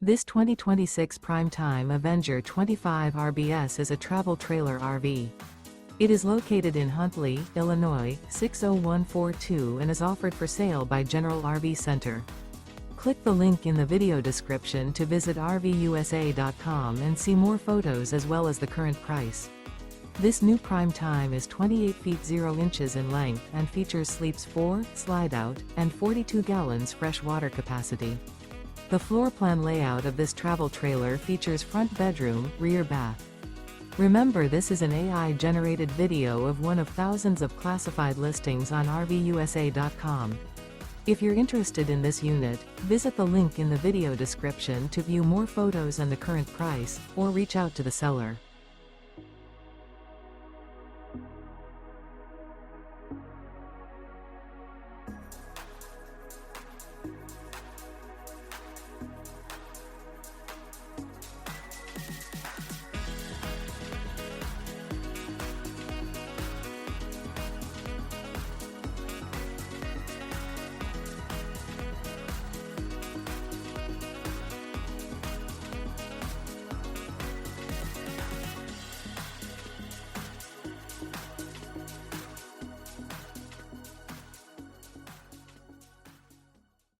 This 2026 Prime Time Avenger 25 RBS is a travel trailer RV. It is located in Huntley, Illinois, 60142 and is offered for sale by General RV Center. Click the link in the video description to visit RVUSA.com and see more photos as well as the current price. This new Prime Time is 28 feet 0 inches in length and features sleeps 4, slide-out, and 42 gallons fresh water capacity. The floor plan layout of this travel trailer features front bedroom, rear bath. Remember, this is an AI-generated video of one of thousands of classified listings on RVUSA.com. If you're interested in this unit, visit the link in the video description to view more photos and the current price, or reach out to the seller.